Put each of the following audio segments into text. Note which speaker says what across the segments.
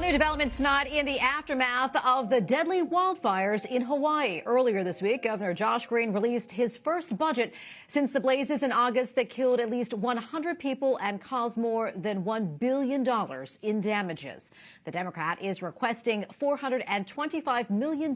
Speaker 1: Well, new developments tonight in the aftermath of the deadly wildfires in Hawaii. Earlier this week, Governor Josh Green released his first budget since the blazes in August that killed at least 100 people and caused more than $1 billion in damages. The Democrat is requesting $425 million.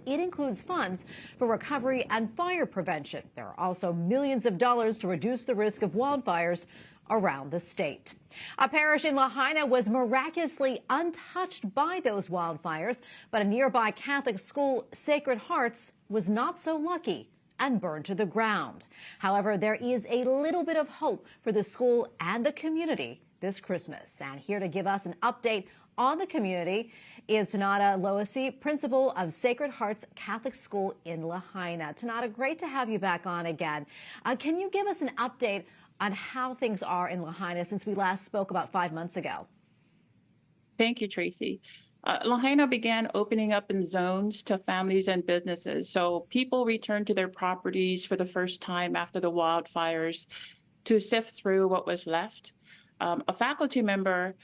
Speaker 1: It includes funds for recovery and fire prevention. There are also millions of dollars to reduce the risk of wildfires around the state. A parish in Lahaina was miraculously untouched by those wildfires, but a nearby Catholic school, Sacred Hearts, was not so lucky and burned to the ground. However, there is a little bit of hope for the school and the community this Christmas. And here to give us an update on the community is Tonata Lolesio, principal of Sacred Hearts Catholic School in Lahaina. Tonata, great to have you back on again. Can you give us an update on how things are in Lahaina since we last spoke about 5 months ago?
Speaker 2: Thank you, Tracy. Lahaina began opening up in zones to families and businesses. So people returned to their properties for the first time after the wildfires to sift through what was left. A faculty member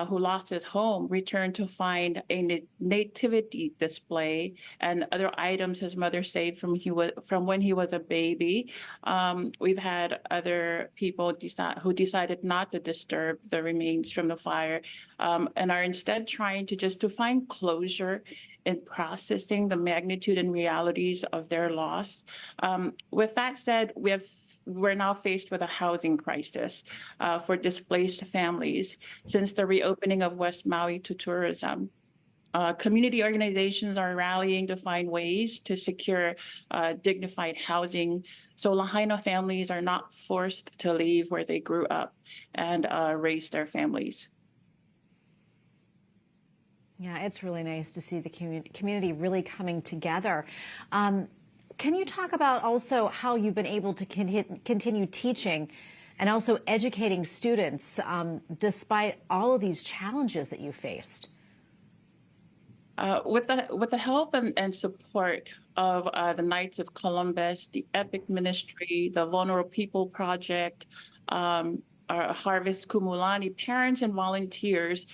Speaker 2: who lost his home returned to find a nativity display and other items his mother saved from when he was a baby. We've had other people who decided not to disturb the remains from the fire and are instead trying to find closure in processing the magnitude and realities of their loss. With that said, we're now faced with a housing crisis for displaced families since the reopening of West Maui to tourism. Community organizations are rallying to find ways to secure dignified housing so Lahaina families are not forced to leave where they grew up and raise their families.
Speaker 1: Yeah, it's really nice to see the community really coming together. Can you talk about also how you've been able to continue teaching and also educating students despite all of these challenges that you faced?
Speaker 2: With the help and support of the Knights of Columbus, the Epic Ministry, the Vulnerable People Project, our Harvest Kumulani, parents and volunteers,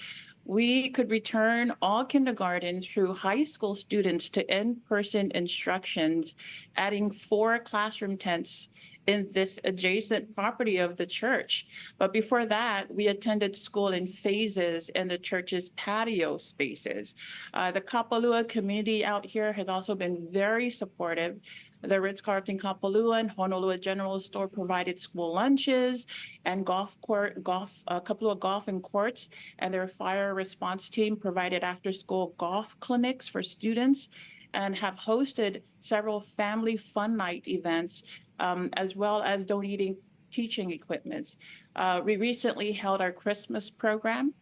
Speaker 2: we could return all kindergartens through high school students to in-person instructions, adding 4 classroom tents in this adjacent property of the church. But before that, we attended school in phases in the church's patio spaces. The Kapalua community out here has also been very supportive. The Ritz-Carlton Kapalua and Honolulu General Store provided school lunches and a couple of golfing courts, and their fire response team provided after-school golf clinics for students and have hosted several family fun night events, as well as donating teaching equipment. We recently held our Christmas program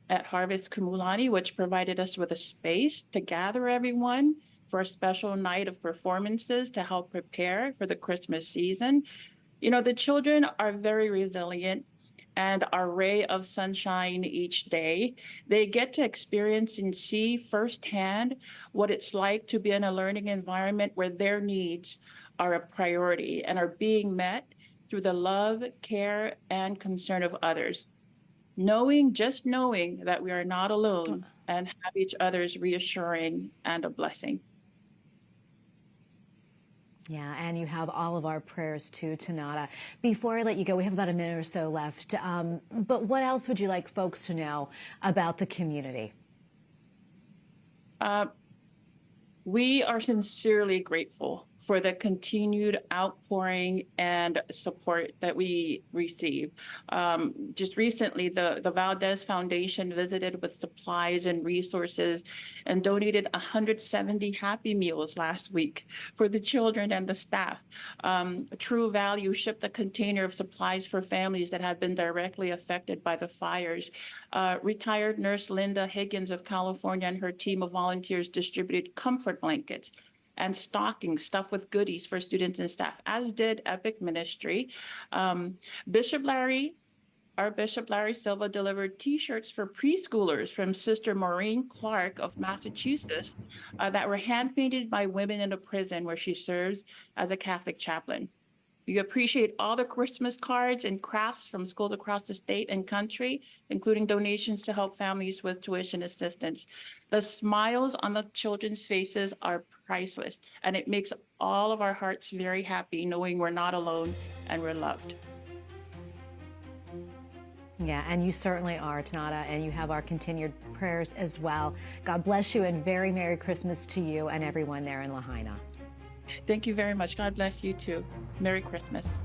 Speaker 2: at Harvest Kumulani, which provided us with a space to gather everyone for a special night of performances to help prepare for the Christmas season. You know, the children are very resilient and our ray of sunshine each day. They get to experience and see firsthand what it's like to be in a learning environment where their needs are a priority and are being met through the love, care, and concern of others. Just knowing that we are not alone and have each other's reassuring and a blessing.
Speaker 1: Yeah, and you have all of our prayers too, Tonata. Before I let you go, we have about a minute or so left, but what else would you like folks to know about the community?
Speaker 2: We are sincerely grateful for the continued outpouring and support that we receive. Just recently, the Valdez Foundation visited with supplies and resources and donated 170 Happy Meals last week for the children and the staff. True Value shipped a container of supplies for families that had been directly affected by the fires. Retired nurse Linda Higgins of California and her team of volunteers distributed comfort blankets and stockings stuffed with goodies for students and staff, as did Epic Ministry. Our Bishop Larry Silva delivered T-shirts for preschoolers from Sister Maureen Clark of Massachusetts that were hand-painted by women in a prison where she serves as a Catholic chaplain. We appreciate all the Christmas cards and crafts from schools across the state and country, including donations to help families with tuition assistance. The smiles on the children's faces are priceless, and it makes all of our hearts very happy knowing we're not alone and we're loved.
Speaker 1: Yeah, and you certainly are, Tonata, and you have our continued prayers as well. God bless you, and very Merry Christmas to you and everyone there in Lahaina.
Speaker 2: Thank you very much. God bless you too. Merry Christmas.